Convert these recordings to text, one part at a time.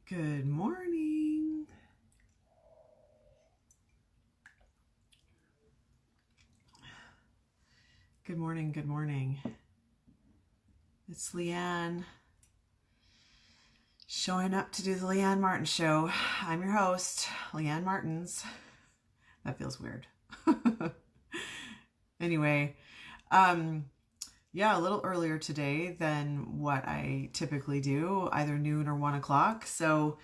Good morning. Good morning. Good morning. It's Leanne showing up to do the Leanne Martin Show. I'm your host, Leanne Martins. That feels weird. Anyway, yeah, a little earlier today than what I typically do, either noon or 1 o'clock. So,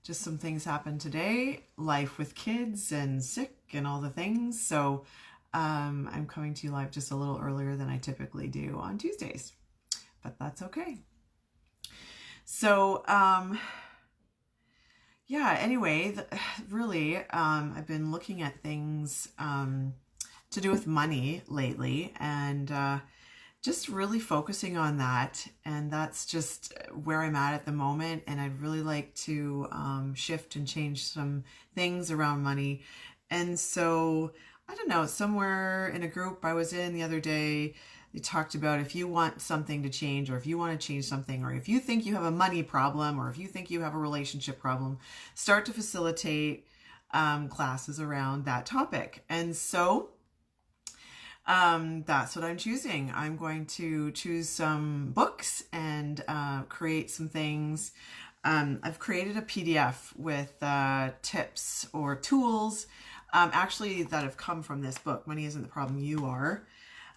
just some things happened today, life with kids and sick and all the things. So, I'm coming to you live just a little earlier than I typically do on Tuesdays, but that's okay. So, yeah, anyway, really, I've been looking at things to do with money lately, and just really focusing on that. And that's just where I'm at the moment. And I'd really like to shift and change some things around money. And so, I don't know, somewhere in a group I was in the other day, they talked about if you want something to change, or if you want to change something, or if you think you have a money problem, or if you think you have a relationship problem, start to facilitate classes around that topic. And so that's what I'm choosing. I'm going to choose some books and create some things. I've created a PDF with tips or tools actually that have come from this book, Money Isn't the Problem, You Are.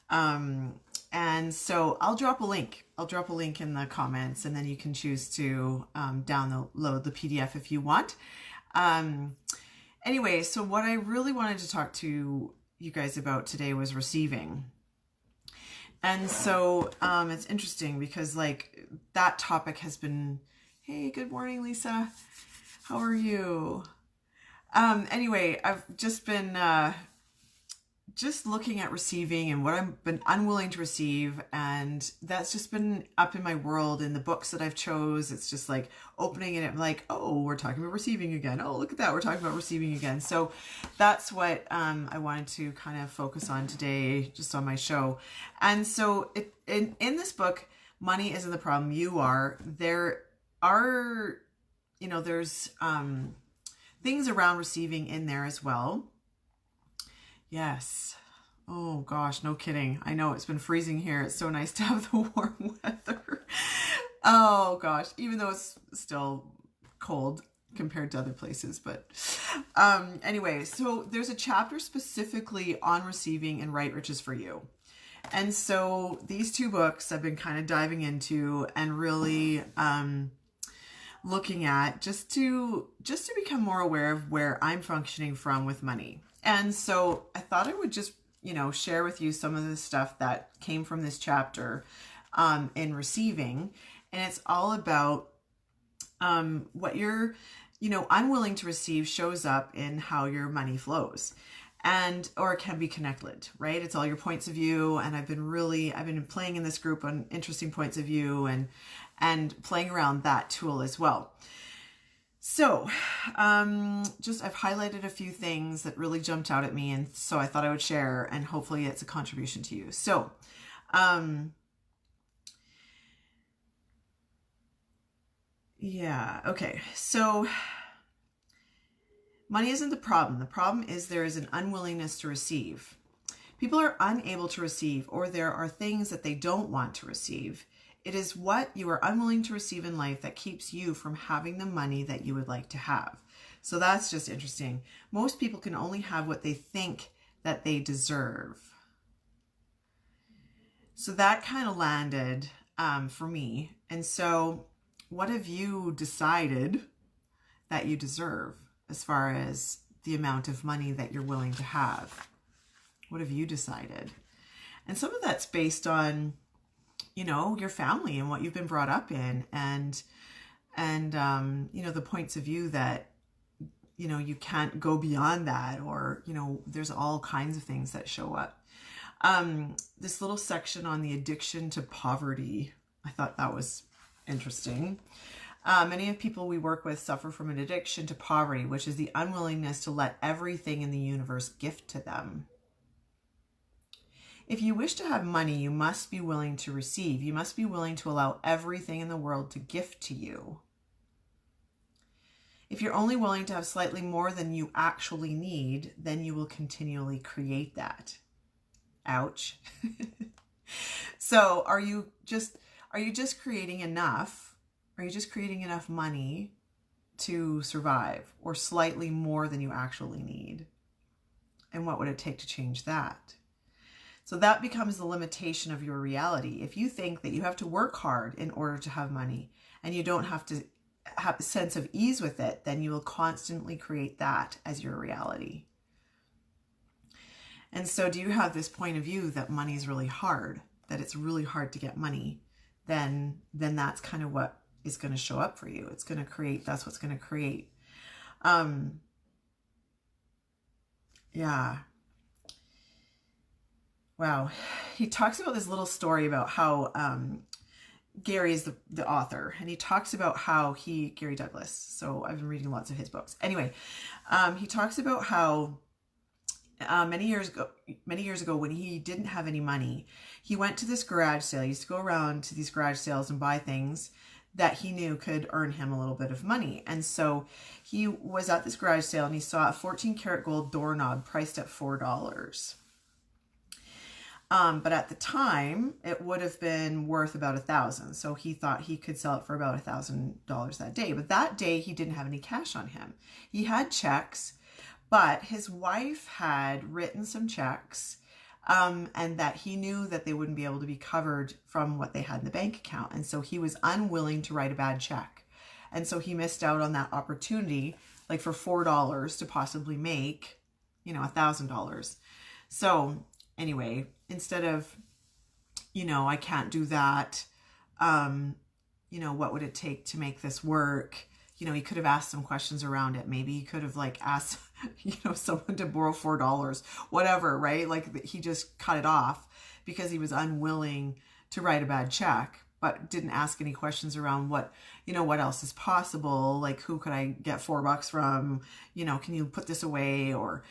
And so I'll drop a link. I'll drop a link in the comments, and then you can choose to download the PDF if you want. Anyway, so what I really wanted to talk to you guys about today was receiving. And so it's interesting because like that topic has been, hey, good morning, Lisa. How are you? Anyway, I've just been just looking at receiving and what I've been unwilling to receive, and that's just been up in my world. In the books that I've chose, it's just like opening it, I'm like, oh, we're talking about receiving again. Oh, look at that, we're talking about receiving again. So that's what I wanted to kind of focus on today, just on my show. And so in this book, Money Isn't the Problem, You Are, there are, there's things around receiving in there as well. Yes. Oh gosh, no kidding. I know it's been freezing here. It's so nice to have the warm weather. Oh gosh, even though it's still cold compared to other places. But anyway, so there's a chapter specifically on receiving in Right Riches for You. And so these two books I've been kind of diving into and really looking at just to become more aware of where I'm functioning from with money. And so I thought I would just, share with you some of the stuff that came from this chapter in receiving. And it's all about what you're, unwilling to receive shows up in how your money flows, or it can be connected, right? It's all your points of view. And I've been playing in this group on interesting points of view and playing around that tool as well. So, I've highlighted a few things that really jumped out at me, and so I thought I would share, and hopefully it's a contribution to you. So, yeah, okay. So, money isn't the problem. The problem is there is an unwillingness to receive. People are unable to receive, or there are things that they don't want to receive. It is what you are unwilling to receive in life that keeps you from having the money that you would like to have. So that's just interesting. Most people can only have what they think that they deserve. So that kind of landed for me. And so what have you decided that you deserve as far as the amount of money that you're willing to have? What have you decided? And some of that's based on your family and what you've been brought up in, and the points of view that, you can't go beyond that, or, there's all kinds of things that show up. This little section on the addiction to poverty, I thought that was interesting. Many of people we work with suffer from an addiction to poverty, which is the unwillingness to let everything in the universe gift to them. If you wish to have money, you must be willing to receive. You must be willing to allow everything in the world to gift to you. If you're only willing to have slightly more than you actually need, then you will continually create that. Ouch. So are you just creating enough? Are you just creating enough money to survive, or slightly more than you actually need? And what would it take to change that? So that becomes the limitation of your reality. If you think that you have to work hard in order to have money, and you don't have to have a sense of ease with it, then you will constantly create that as your reality. And so do you have this point of view that money is really hard, that it's really hard to get money? Then that's kind of what is going to show up for you. It's going to create, that's what's going to create. Yeah. Wow. He talks about this little story about how Gary is the author, and he talks about how Gary Douglas. So I've been reading lots of his books. Anyway, he talks about how many years ago when he didn't have any money, he went to this garage sale. He used to go around to these garage sales and buy things that he knew could earn him a little bit of money. And so he was at this garage sale and he saw a 14 karat gold doorknob priced at $4. But at the time, it would have been worth about $1,000. So he thought he could sell it for about $1,000 that day. But that day, he didn't have any cash on him. He had checks, but his wife had written some checks, and that he knew that they wouldn't be able to be covered from what they had in the bank account. And so he was unwilling to write a bad check. And so he missed out on that opportunity, like for $4 to possibly make, $1,000. So anyway, instead of, I can't do that, what would it take to make this work? He could have asked some questions around it. Maybe he could have asked, someone to borrow $4, whatever, right? Like he just cut it off because he was unwilling to write a bad check, but didn't ask any questions around what else is possible. Like, who could I get $4 from? Can you put this away? Or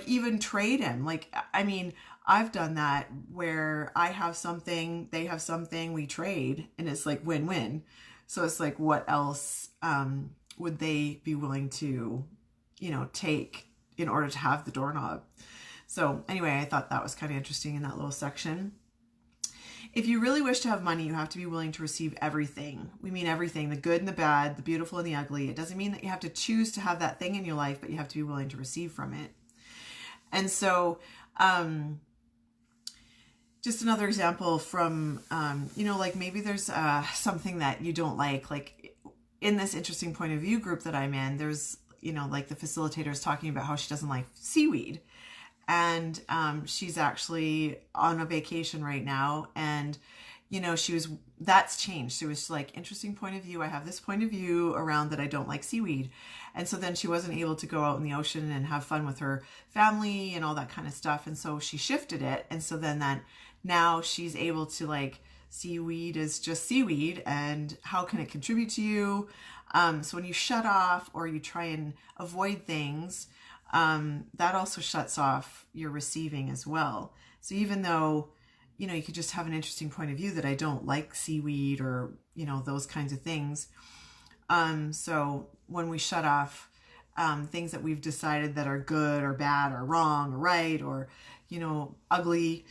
even trade him. I've done that where I have something, they have something, we trade, and it's like win-win. So it's like, what else would they be willing to, take in order to have the doorknob? So anyway, I thought that was kind of interesting in that little section. If you really wish to have money, you have to be willing to receive everything. We mean everything, the good and the bad, the beautiful and the ugly. It doesn't mean that you have to choose to have that thing in your life, but you have to be willing to receive from it. And so, just another example from, maybe there's something that you don't like in this interesting point of view group that I'm in, there's, the facilitator is talking about how she doesn't like seaweed. And she's actually on a vacation right now. And, that's changed. So it was interesting point of view. I have this point of view around that I don't like seaweed. And so then she wasn't able to go out in the ocean and have fun with her family and all that kind of stuff. And so she shifted it. And so then now she's able to seaweed is just seaweed, and how can it contribute to you? So when you shut off or you try and avoid things, that also shuts off your receiving as well. So even though, you could just have an interesting point of view that I don't like seaweed or, those kinds of things. So when we shut off things that we've decided that are good or bad or wrong or right or, ugly,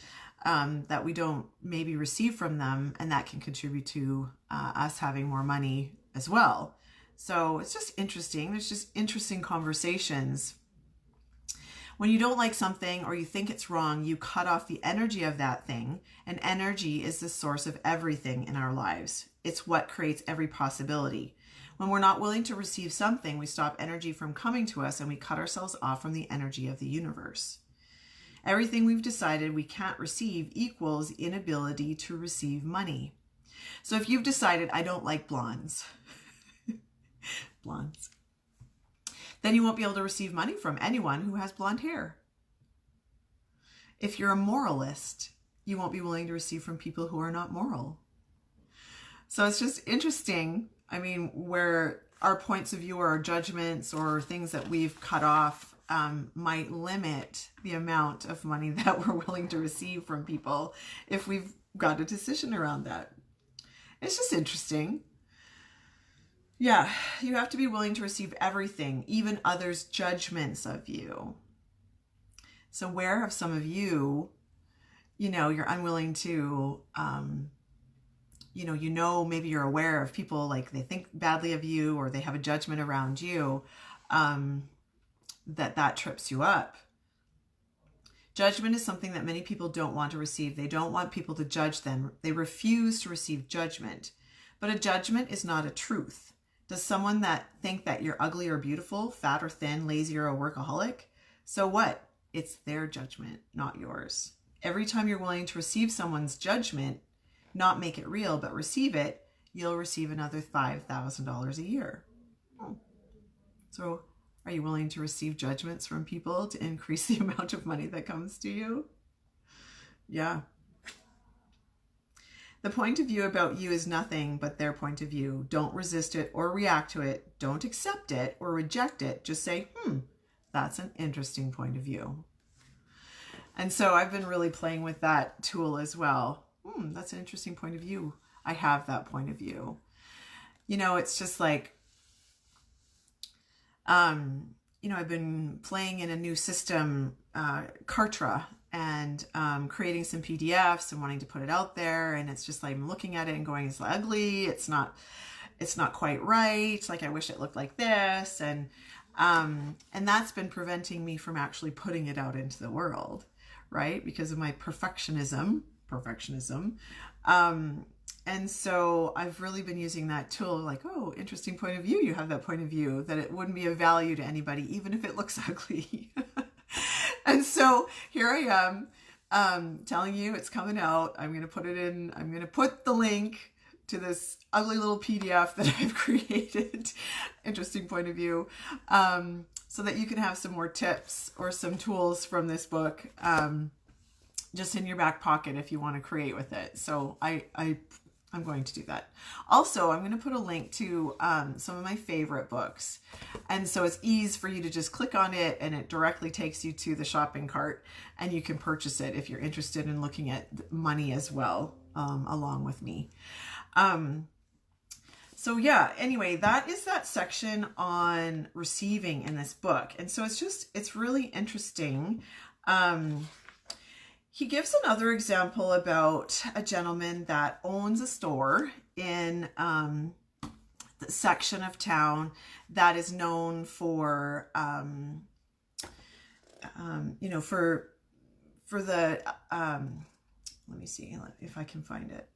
that we don't maybe receive from them, and that can contribute to us having more money as well. So it's just interesting. There's just interesting conversations. When you don't like something or you think it's wrong, you cut off the energy of that thing. And energy is the source of everything in our lives. It's what creates every possibility. When we're not willing to receive something, we stop energy from coming to us and we cut ourselves off from the energy of the universe. Everything we've decided we can't receive equals inability to receive money. So if you've decided, I don't like blondes, then you won't be able to receive money from anyone who has blonde hair. If you're a moralist, you won't be willing to receive from people who are not moral. So it's just interesting, where our points of view or our judgments or things that we've cut off might limit the amount of money that we're willing to receive from people if we've got a decision around that. It's just interesting. Yeah, you have to be willing to receive everything, even others' judgments of you. So where have some of you, you're unwilling to, maybe you're aware of people, like they think badly of you or they have a judgment around you, that trips you up. Judgment is something that many people don't want to receive. They don't want people to judge them. They refuse to receive judgment. But a judgment is not a truth. Does someone that think that you're ugly or beautiful, fat or thin, lazy or a workaholic? So what? It's their judgment, not yours. Every time you're willing to receive someone's judgment, not make it real, but receive it, you'll receive another $5,000 a year. So are you willing to receive judgments from people to increase the amount of money that comes to you? Yeah. The point of view about you is nothing but their point of view. Don't resist it or react to it. Don't accept it or reject it. Just say, that's an interesting point of view. And so I've been really playing with that tool as well. That's an interesting point of view. I have that point of view. It's just like, I've been playing in a new system, Kartra, and creating some PDFs and wanting to put it out there. And it's just like, I'm looking at it and going, it's ugly. It's not quite right. Like, I wish it looked like this. And that's been preventing me from actually putting it out into the world, right? Because of my perfectionism. And so I've really been using that tool, like, oh, interesting point of view. You have that point of view, that it wouldn't be of value to anybody, even if it looks ugly. And so here I am, telling you it's coming out. I'm going to put the link to this ugly little PDF that I've created, interesting point of view, so that you can have some more tips or some tools from this book, just in your back pocket if you want to create with it. So I'm going to do that. Also, I'm going to put a link to some of my favorite books. And so it's easy for you to just click on it and it directly takes you to the shopping cart and you can purchase it if you're interested in looking at money as well, along with me. So yeah, anyway, that is that section on receiving in this book. And so it's really interesting. He gives another example about a gentleman that owns a store in the section of town that is known for, for the, let me see if I can find it.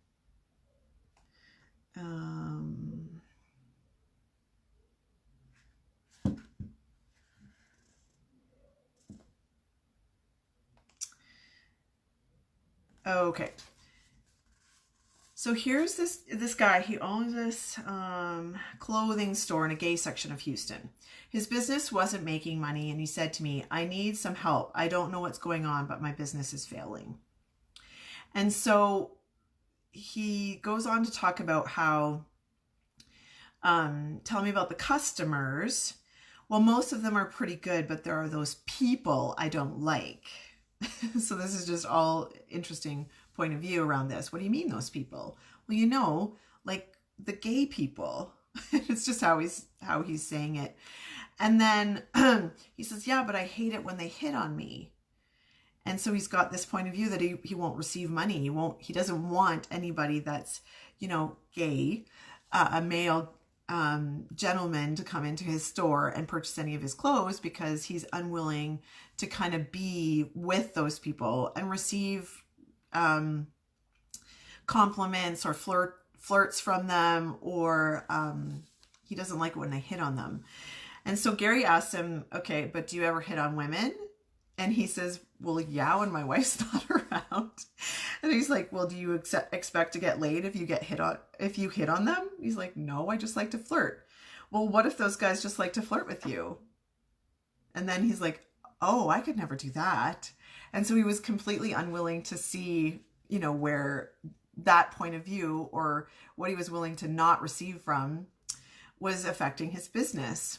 Okay. So here's this guy. He owns this clothing store in a gay section of Houston. His business wasn't making money, and he said to me, I need some help. I don't know what's going on, but my business is failing. And so he goes on to talk about how, tell me about the customers. Well, most of them are pretty good, but there are those people I don't like. So this is just all interesting point of view around this. What do you mean those people? Well, like the gay people. It's just how he's saying it. And then he says, yeah, but I hate it when they hit on me. And so he's got this point of view that he won't receive money. He doesn't want anybody that's, gay, a male gentleman to come into his store and purchase any of his clothes, because he's unwilling to kind of be with those people and receive compliments or flirts from them, or he doesn't like it when they hit on them. And so Gary asked him, okay, but do you ever hit on women? And he says, well, yeah, when my wife's not around. And he's like, well, do you expect to get laid if you hit on them? He's like, no, I just like to flirt. Well, what if those guys just like to flirt with you? And then he's like, oh, I could never do that. And so he was completely unwilling to see, where that point of view or what he was willing to not receive from was affecting his business.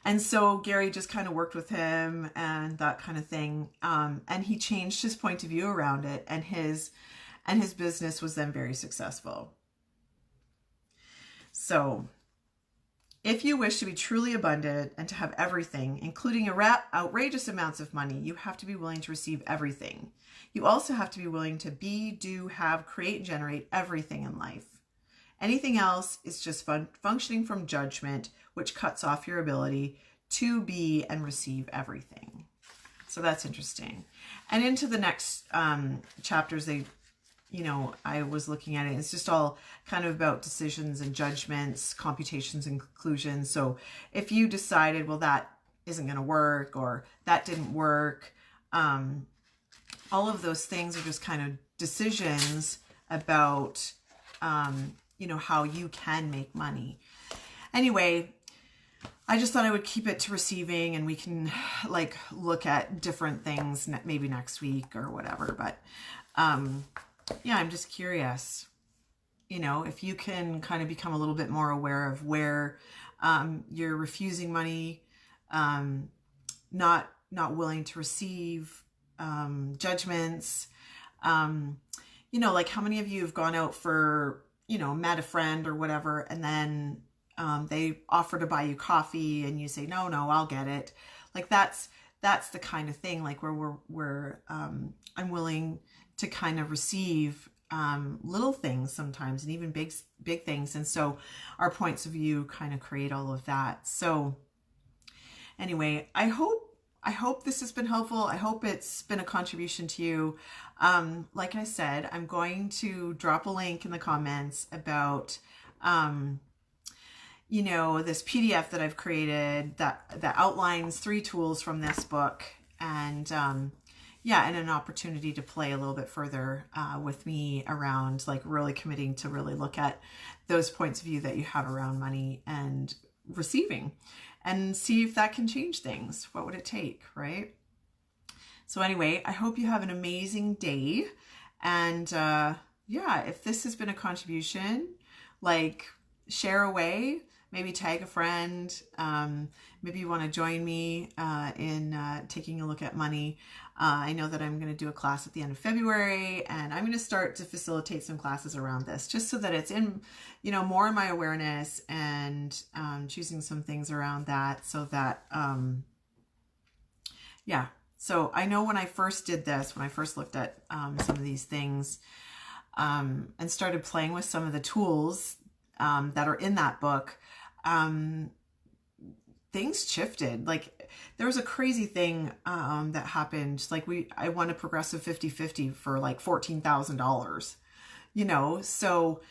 And so Gary just kind of worked with him and that kind of thing. And he changed his point of view around it, and his business was then very successful. So If you wish to be truly abundant and to have everything, including outrageous amounts of money, you have to be willing to receive everything. You also have to be willing to be, do, have, create, and generate everything in life. Anything else is just functioning from judgment, which cuts off your ability to be and receive everything. So that's interesting. And into the next chapters, I was looking at it. It's just all kind of about decisions and judgments, computations and conclusions. So if you decided, well, that isn't going to work, or that didn't work, all of those things are just kind of decisions about, how you can make money. Anyway, I just thought I would keep it to receiving, and we can look at different things maybe next week or whatever. But yeah, I'm just curious, if you can kind of become a little bit more aware of where you're refusing money, not willing to receive judgments. How many of you have gone out for, met a friend or whatever, and then they offer to buy you coffee and you say, no, I'll get it. That's the kind of thing, where we're unwilling to kind of receive little things sometimes, and even big things. And so our points of view kind of create all of that. So anyway, I hope this has been helpful. I hope it's been a contribution to you. Like I said, I'm going to drop a link in the comments about, this PDF that I've created that outlines 3 tools from this book, and and an opportunity to play a little bit further with me around really committing to really look at those points of view that you have around money and receiving, and see if that can change things. What would it take, right? So anyway, I hope you have an amazing day. And if this has been a contribution, share away, maybe tag a friend. Maybe you want to join me in taking a look at money. I know that I'm going to do a class at the end of February, and I'm going to start to facilitate some classes around this, just so that it's in, more in my awareness, and choosing some things around that, so that, So I know when I first did this, when I first looked at some of these things and started playing with some of the tools that are in that book, things shifted. There was a crazy thing that happened. I won a progressive 50-50 for $14,000, so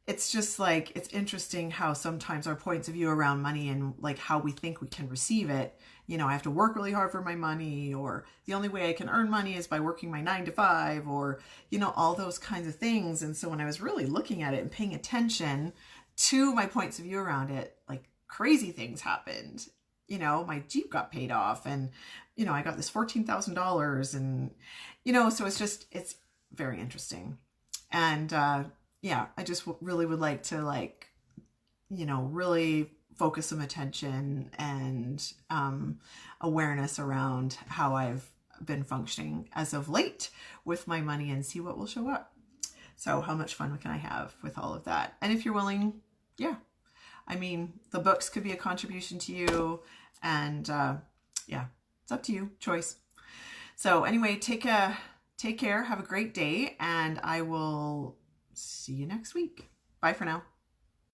it's just it's interesting how sometimes our points of view around money and how we think we can receive it. I have to work really hard for my money, or the only way I can earn money is by working my 9 to 5, or, all those kinds of things. And so when I was really looking at it and paying attention to my points of view around it, crazy things happened. My Jeep got paid off, and, I got this $14,000, and, so it's very interesting. And, I just really would like to really focus some attention and, awareness around how I've been functioning as of late with my money, and see what will show up. So how much fun can I have with all of that? And if you're willing, the books could be a contribution to you, and it's up to you, choice. So anyway, take care, have a great day, and I will see you next week. Bye for now.